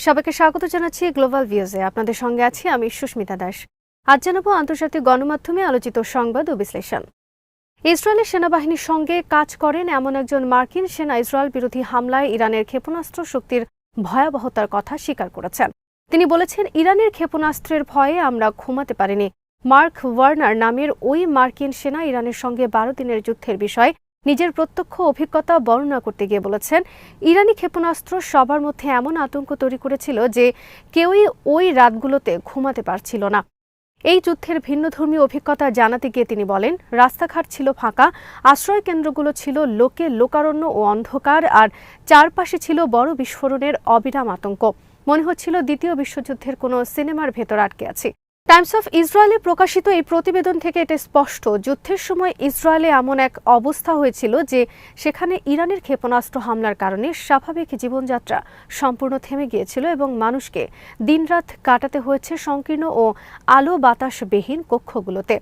সবাইকে স্বাগত জানাচ্ছি গ্লোবাল ভিউজে। আপনাদের সঙ্গে আছি আমি সুস্মিতা দাস। আজ জানাবো আন্তর্জাতিক গণমাধ্যমে আলোচিত সংবাদ ও বিশ্লেষণ। ইসরায়েলের সেনাবাহিনীর সঙ্গে কাজ করেন এমন একজন মার্কিন সেনা ইসরায়েল বিরোধী হামলায় ইরানের ক্ষেপণাস্ত্র শক্তির ভয়াবহতার কথা স্বীকার করেছেন। তিনি বলেছেন, ইরানের ক্ষেপণাস্ত্রের ভয়ে আমরা ঘুমাতে পারিনি। মার্ক ওয়ার্নার নামের ওই মার্কিন সেনা ইরানের সঙ্গে 12 দিনের যুদ্ধের বিষয়ে নিজের প্রত্যক্ষ অভিজ্ঞতা বর্ণনা করতে গিয়ে বলেছেন, ইরানি ক্ষেপণাস্ত্র সবার মধ্যে এমন আতঙ্ক তৈরি করেছিল যে কেউই ওই রাতগুলোতে ঘুমাতে পারছিল না। এই যুদ্ধের ভিন্নধর্মী অভিজ্ঞতা জানাতে গিয়ে তিনি বলেন, রাস্তাঘাট ছিল ফাঁকা, আশ্রয় কেন্দ্রগুলো ছিল লোকারণ্য ও অন্ধকার, আর চারপাশে ছিল বড় বিস্ফোরণের অবিরাম আতঙ্ক। মনে হচ্ছিল দ্বিতীয় বিশ্বযুদ্ধের কোনো সিনেমার ভেতর আটকে আছি। টাইমস অফ ইসরায়েলে প্রকাশিত এই প্রতিবেদন থেকে এটা স্পষ্ট, যুদ্ধের সময় ইসরায়েলে এমন এক অবস্থা হয়েছিল যে সেখানে ইরানের ক্ষেপণাস্ত্র হামলার কারণে স্বাভাবিক জীবনযাত্রা সম্পূর্ণ থেমে গিয়েছিল এবং মানুষকে দিনরাত কাটাতে হয়েছে সংকীর্ণ ও আলো বাতাসবিহীন কক্ষগুলোতে।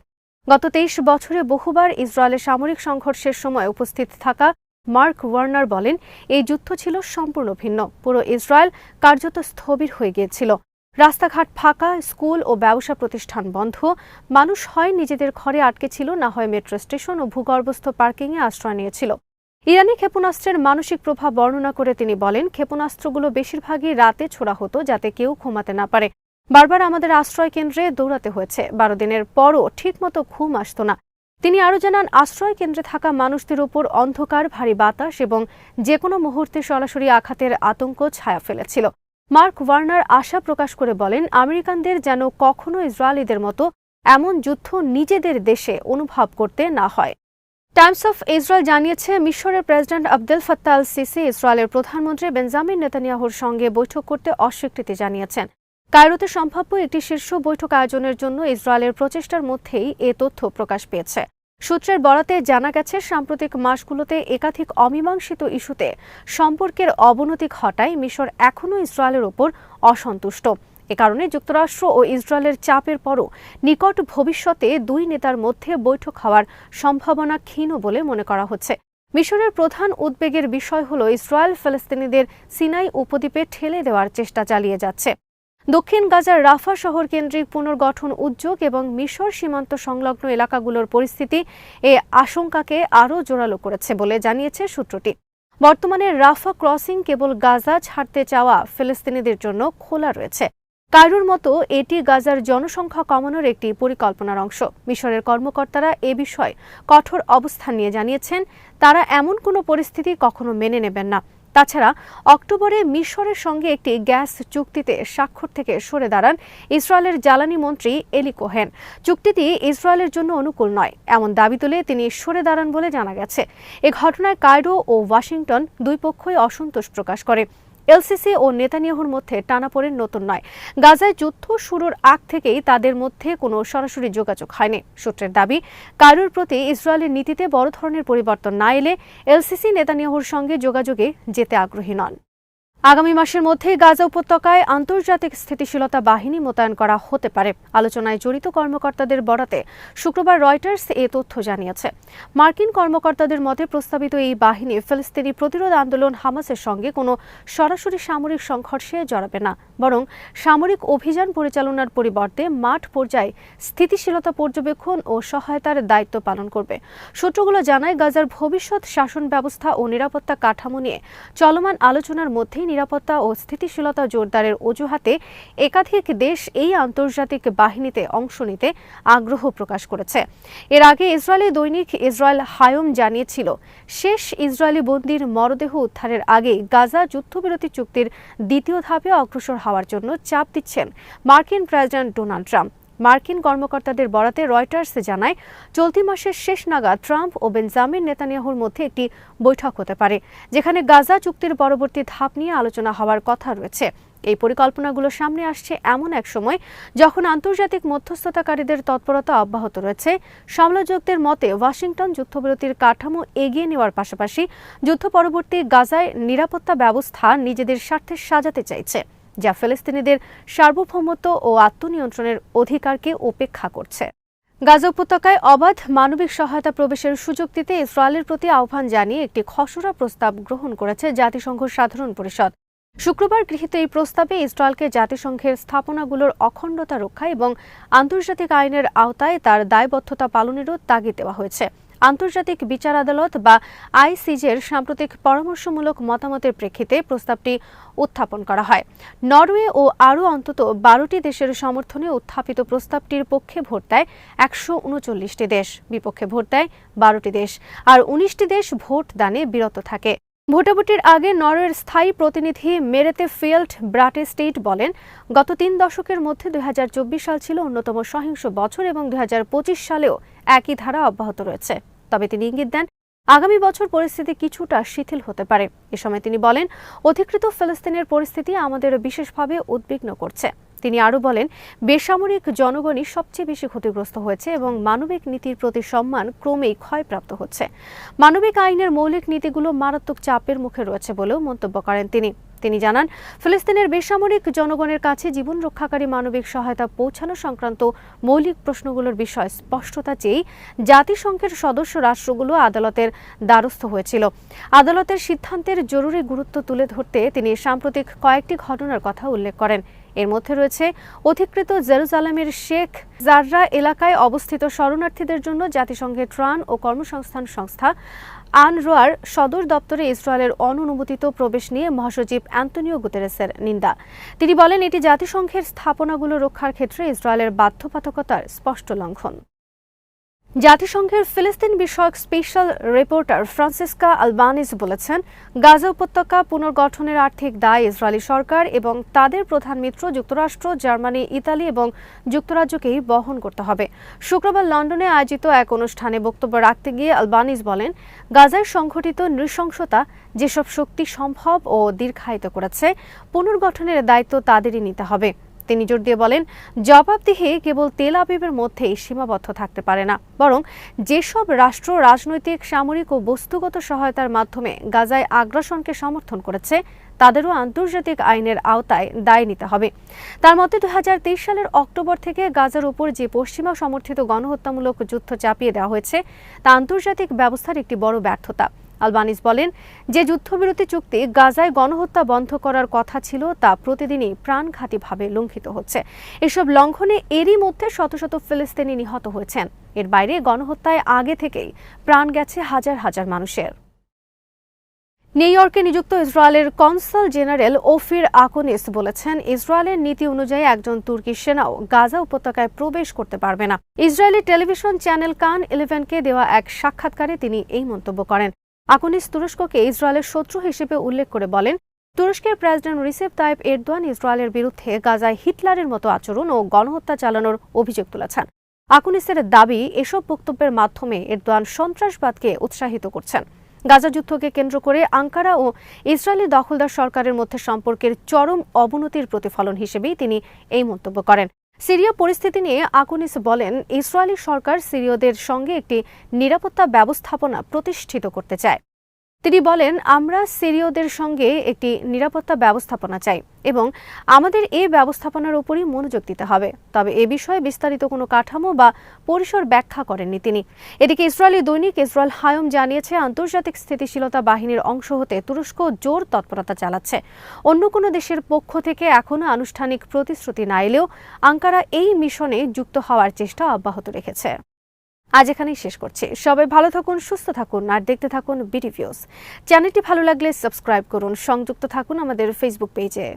গত 23 বছরে বহুবার ইসরায়েলের সামরিক সংঘর্ষের সময় উপস্থিত থাকা মার্ক ওয়ার্নার বলেন, এই যুদ্ধ ছিল সম্পূর্ণ ভিন্ন। পুরো ইসরায়েল কার্যত স্থবির হয়ে গিয়েছিল। রাস্তাঘাট ফাঁকা, স্কুল ও ব্যবসা প্রতিষ্ঠান বন্ধ। মানুষ হয় নিজেদের ঘরে আটকে ছিল, না হয় মেট্রো স্টেশন ও ভূগর্ভস্থ পার্কিংয়ে আশ্রয় নিয়েছিল। ইরানি ক্ষেপণাস্ত্রের মানসিক প্রভাব বর্ণনা করে তিনি বলেন, ক্ষেপণাস্ত্রগুলো বেশিরভাগই রাতে ছোড়া হতো যাতে কেউ ঘুমাতে না পারে। বারবার আমাদের আশ্রয় কেন্দ্রে দৌড়াতে হয়েছে। 12 দিনের পরও ঠিকমতো ঘুম আসত না। তিনি আরও জানান, আশ্রয় কেন্দ্রে থাকা মানুষদের উপর অন্ধকার, ভারী বাতাস এবং যে কোনো মুহূর্তে সরাসরি আঘাতের আতঙ্ক ছায়া ফেলেছিল। মার্ক ওয়ার্নার আশা প্রকাশ করে বলেন, আমেরিকানদের যেন কখনো ইসরায়েলিদের মতো এমন যুদ্ধ নিজেদের দেশে অনুভব করতে না হয়। টাইমস অফ ইসরায়েল জানিয়েছে, মিশরের president Abdel Fattah al CC ইসরায়েলের প্রধানমন্ত্রী বেঞ্জামিন নেতানিয়াহুর সঙ্গে বৈঠক করতে অস্বীকৃতি জানিয়েছেন। কায়রোতে সম্ভাব্য একটি শীর্ষ বৈঠক আয়োজনের জন্য ইসরায়েলের প্রচেষ্টার মধ্যেই এ তথ্য প্রকাশ পেয়েছে। সূত্রের বরাতে জানা গেছে, সাম্প্রতিক মাসগুলোতে একাধিক অমীমাংসিত ইস্যুতে সম্পর্কের অবনতি ঘটায় মিশর এখনও ইসরায়েলের ওপর অসন্তুষ্ট। এ কারণে যুক্তরাষ্ট্র ও ইসরায়েলের চাপের পরও নিকট ভবিষ্যতে দুই নেতার মধ্যে বৈঠক হওয়ার সম্ভাবনা ক্ষীণ বলে মনে করা হচ্ছে। মিশরের প্রধান উদ্বেগের বিষয় হল, ইসরায়েল ফিলিস্তিনিদের সিনাই উপদ্বীপে ঠেলে দেওয়ার চেষ্টা চালিয়ে যাচ্ছে। দক্ষিণ গাজার রাফা শহর কেন্দ্রিক পুনর্গঠন উদ্যোগ এবং মিশর সীমান্ত সংলগ্ন এলাকাগুলোর পরিস্থিতি এ আশঙ্কাকে আরও জোরালো করেছে বলে জানিয়েছে সূত্রটি। বর্তমানে রাফা ক্রসিং কেবল গাজা ছাড়তে চাওয়া ফিলিস্তিনিদের জন্য খোলা রয়েছে। কায়রোর মতো এটি গাজার জনসংখ্যা কমানোর একটি পরিকল্পনার অংশ। মিশরের কর্মকর্তারা এ বিষয়ে কঠোর অবস্থান নিয়ে জানিয়েছেন, তারা এমন কোনো পরিস্থিতি কখনো মেনে নেবেন না। তাছাড়া অক্টোবরে মিশরের সঙ্গে একটি গ্যাস চুক্তিতে স্বাক্ষর থেকে সরে দাঁড়ান ইসরায়েলের জ্বালানি মন্ত্রী এলি কোহেন। চুক্তিটি ইসরায়েলের জন্য অনুকূল নয় এমন দাবি তুলে তিনি সরে দাঁড়ান বলে জানা গেছে। এ ঘটনায় কায়রো ও ওয়াশিংটন দুই পক্ষই অসন্তোষ প্রকাশ করে। এলসিসি ও নেতানিয়াহুর মধ্যে টানাপোড়েন নতুন নয়। গাজায় যুদ্ধ শুরুর আগ থেকেই তাদের মধ্যে কোনো সরাসরি যোগাযোগ হয়নি। সূত্রের দাবি, কায়রোর প্রতি ইসরায়েলের নীতিতে বড় ধরনের পরিবর্তন না এলে এলসিসি নেতানিয়াহুর সঙ্গে যোগাযোগে যেতে আগ্রহী নন। আগামী মাসের মধ্যেই গাজা উপত্যকায় আন্তর্জাতিক স্থিতিশীলতা বাহিনী মোতায়েন করা হতে পারে। আলোচনায় জড়িত কর্মকর্তাদের বরাতে শুক্রবার রয়টার্স এ তথ্য জানিয়েছে। মার্কিন কর্মকর্তাদের মতে প্রস্তাবিত এই বাহিনী ফিলিস্তিনি প্রতিরোধ আন্দোলন হামাসের সঙ্গে কোনো সরাসরি সামরিক সংঘর্ষে জড়াবে না, বরং সামরিক অভিযান পরিচালনার পরিবর্তে মাঠ পর্যায়ে স্থিতিশীলতা পর্যবেক্ষণ ও সহায়তার দায়িত্ব পালন করবে। সূত্রগুলো জানায়, গাজার ভবিষ্যৎ শাসন ব্যবস্থা ও নিরাপত্তা কাঠামো নিয়ে চলমান আলোচনার মধ্যেই নিরাপত্তা ও স্থিতিশীলতা জোরদারের অজুহাতে একাধিক দেশ এই আন্তর্জাতিক বাহিনীতে অংশ নিতে আগ্রহ প্রকাশ করেছে। এর আগে ইসরায়েলি দৈনিক ইসরায়েল হায়ম জানিয়েছিল, শেষ ইসরায়েলি বন্দির মরদেহ উদ্ধারের আগে গাজা যুদ্ধবিরতি চুক্তির দ্বিতীয় ধাপে অগ্রসর হওয়ার জন্য চাপ দিচ্ছেন মার্কিন প্রেসিডেন্ট ডোনাল্ড ট্রাম্প। মার্কিন কর্মকর্তাদের বরাতে রয়টার্স জানায়, চলতি মাসের শেষ নাগাদ ট্রাম্প ও বেঞ্জামিন নেতানিয়াহুর মধ্যে একটি বৈঠক হতে পারে, যেখানে গাজা চুক্তির পরবর্তী ধাপ নিয়ে আলোচনা হওয়ার কথা রয়েছে। এই পরিকল্পনাগুলো সামনে আসছে এমন এক সময় যখন আন্তর্জাতিক মধ্যস্থতাকারীদের তৎপরতা অব্যাহত রয়েছে। সমালোচকদের মতে, ওয়াশিংটন যুদ্ধবিরতির কাঠামো এগিয়ে নেওয়ার পাশাপাশি যুদ্ধ পরবর্তী গাজায় নিরাপত্তা ব্যবস্থা নিজেদের স্বার্থে সাজাতে চাইছে, যা ফিলিস্তিনিদের সার্বভৌমত্ব ও আত্মনিয়ন্ত্রণের অধিকারকে উপেক্ষা করছে। গাজা উপত্যকায় অবাধ মানবিক সহায়তা প্রবেশের সুযোগ দিতে ইসরায়েলের প্রতি আহ্বান জানিয়ে একটি খসড়া প্রস্তাব গ্রহণ করেছে জাতিসংঘ সাধারণ পরিষদ। শুক্রবার গৃহীত এই প্রস্তাবে ইসরায়েলকে জাতিসংঘের স্থাপনাগুলোর অখণ্ডতা রক্ষা এবং আন্তর্জাতিক আইনের আওতায় তার দায়বদ্ধতা পালনেরও তাগিদ দেওয়া হয়েছে। আন্তর্জাতিক বিচার আদালত বা আইসিজের সাম্প্রতিক পরামর্শমূলক মতামতের প্রেক্ষিতে প্রস্তাবটি উত্থাপন করা হয়। নরওয়ে ও আরও অন্তত 12টি দেশের সমর্থনে উত্থাপিত প্রস্তাবটির পক্ষে ভোট দেয় 139টি দেশ, বিপক্ষে ভোট দেয় 12টি দেশ, আর 19টি দেশ ভোট দানে বিরত থাকে। ভোটাভুটির আগে নরওয়ের স্থায়ী প্রতিনিধি মেরেতে ফিল্ড ব্রাটেস্টেইট বলেন, গত 3 দশকের মধ্যে 2024 সাল ছিল অন্যতম সহিংস বছর এবং 2025 সালেও একই ধারা অব্যাহত রয়েছে। তবে তিনি ইঙ্গিত দেন, আগামী বছর পরিস্থিতি কিছুটা শিথিল হতে পারে। এ সময় তিনি বলেন, অধিকৃত ফিলিস্তিনের পরিস্থিতি আমাদের বিশেষভাবে উদ্বিগ্ন করছে। তিনি আরও বলেন, বেসামরিক জনগণই সবচেয়ে বেশি ক্ষতিগ্রস্ত হয়েছে এবং মানবিক নীতির প্রতি সম্মান ক্রমেই ক্ষয়প্রাপ্ত হচ্ছে। মানবিক আইনের মৌলিক নীতিগুলো মারাত্মক চাপের মুখে রয়েছে বলেও মন্তব্য করেন তিনি জানান, ফিলিস্তিনের বেসামরিক জনগণের কাছে জীবন রক্ষাকারী মানবিক সহায়তা পৌঁছানো সংক্রান্ত মৌলিক প্রশ্নগুলোর বিষয়ে স্পষ্টতা চেয়েই জাতিসংঘের সদস্য রাষ্ট্রগুলো আদালতের দ্বারস্থ হয়েছিল। আদালতের সিদ্ধান্তের জরুরি গুরুত্ব তুলে ধরতে তিনি সাম্প্রতিক কয়েকটি ঘটনার কথা উল্লেখ করেন। এর মধ্যে রয়েছে অধিকৃত জেরুজালেমের শেখ জাররা এলাকায় অবস্থিত শরণার্থীদের জন্য জাতিসংঘের ত্রাণ ও কর্মসংস্থান সংস্থা আনরোয়ার সদর দপ্তরে ইসরায়েলের অননুমোদিত প্রবেশ নিয়ে মহাসচিব অ্যান্তনিও গুতেরেসের নিন্দা। তিনি বলেন, এটি জাতিসংঘের স্থাপনাগুলো রক্ষার ক্ষেত্রে ইসরায়েলের বাধ্যবাধকতার স্পষ্ট লঙ্ঘন। জাতিসংঘের ফিলিস্তিন বিষয়ক স্পেশাল রিপোর্টার ফ্রান্সিসকা আলবানিজ বলেছেন, গাজা উপত্যকা পুনর্গঠনের আর্থিক দায় ইসরায়েলি সরকার এবং তাদের প্রধান মিত্র যুক্তরাষ্ট্র, জার্মানি, ইতালি এবং যুক্তরাজ্যকেই বহন করতে হবে। শুক্রবার লন্ডনে আয়োজিত এক অনুষ্ঠানে বক্তব্য রাখতে গিয়ে আলবানিজ বলেন, গাজায় সংঘটিত নৃশংসতা যেসব শক্তি সম্ভব ও দীর্ঘায়িত করেছে, পুনর্গঠনের দায়িত্ব তাদেরই নিতে হবে। তিনি জোর দিয়ে বলেন, জবাবদিহি কেবল তেল আবিবের মধ্যেই সীমাবদ্ধ থাকতে পারে না, বরং যেসব রাষ্ট্র রাজনৈতিক, সামরিক ও বস্তুগত সহায়তার মাধ্যমে গাজায় আগ্রাসনকে সমর্থন করেছে তাদেরও আন্তর্জাতিক আইনের আওতায় দায় নিতে হবে। তার মতে 2023 সালের অক্টোবর থেকে গাজার উপর যে পশ্চিমা সমর্থিত গণহত্যামূলক যুদ্ধ চাপিয়ে দেওয়া হয়েছে তা আন্তর্জাতিক ব্যবস্থার একটি বড় ব্যর্থতা। আলবানিজ বলেন, যে যুদ্ধবিরতি চুক্তি গাজায় গণহত্যা বন্ধ করার কথা ছিল তা প্রতিদিনই প্রাণঘাতীভাবে লঙ্ঘিত হচ্ছে। এসব লঙ্ঘনে এরই মধ্যে শত শত ফিলিস্তিনি নিহত হয়েছেন। এর বাইরে গণহত্যায় আগে থেকেই প্রাণ গেছে হাজার হাজার মানুষের। নিউ ইয়র্কে নিযুক্ত ইসরায়েলের কনসাল জেনারেল ওফির আকোনিস বলেছেন, ইসরায়েলের নীতি অনুযায়ী একজন তুর্কি সেনাও গাজা উপত্যকায় প্রবেশ করতে পারবে না। ইসরায়েলি টেলিভিশন চ্যানেল কান 11কে দেওয়া এক সাক্ষাৎকারে তিনি এই মন্তব্য করেন। আকোনিস তুরস্ককে ইসরায়েলের শত্রু হিসেবে উল্লেখ করে বলেন, তুরস্কের প্রেসিডেন্ট রিসেপ তাইপ এরদোয়ান ইসরায়েলের বিরুদ্ধে গাজায় হিটলারের মতো আচরণ ও গণহত্যা চালানোর অভিযোগ তুলেছেন। আকোনিসের দাবি, এসব বক্তব্যের মাধ্যমে এরদোয়ান সন্ত্রাসবাদকে উৎসাহিত করছেন। গাজা যুদ্ধকে কেন্দ্র করে আঙ্কারা ও ইসরায়েলি দখলদার সরকারের মধ্যে সম্পর্কের চরম অবনতির প্রতিফলন হিসেবেই তিনি এই মন্তব্য করেন। সিরিয়া পরিস্থিতি নিয়ে আকোনিস বলেন, ইসরায়েলি সরকার সিরীয়দের সঙ্গে একটি নিরাপত্তা ব্যবস্থাপনা প্রতিষ্ঠিত করতে চায়। তিনি বলেন, আমরা সিরীয়দের সঙ্গে একটি নিরাপত্তা ব্যবস্থাপনা চাই এবং আমাদের এই ব্যবস্থাপনার উপরই মনোযোগ দিতে হবে। তবে এ বিষয়ে বিস্তারিত কোনো কাঠামো বা পরিসর ব্যাখ্যা করেননি তিনি। এদিকে ইসরায়েলি দৈনিক ইসরায়েল হায়ম জানিয়েছে, আন্তর্জাতিক স্থিতিশীলতা বাহিনীর অংশ হতে তুরস্ক জোর তৎপরতা চালাচ্ছে। অন্য কোনো দেশের পক্ষ থেকে এখনও আনুষ্ঠানিক প্রতিশ্রুতি না এলেও আঙ্কারা এই মিশনে যুক্ত হওয়ার চেষ্টা অব্যাহত রেখেছে। আজ এখানেই শেষ করছি। সবাই ভালো থাকুন, সুস্থ থাকুন আর দেখতে থাকুন বিডি ভিউজ। চ্যানেলটি ভালো লাগলে সাবস্ক্রাইব করুন, সংযুক্ত থাকুন আমাদের ফেসবুক পেজে।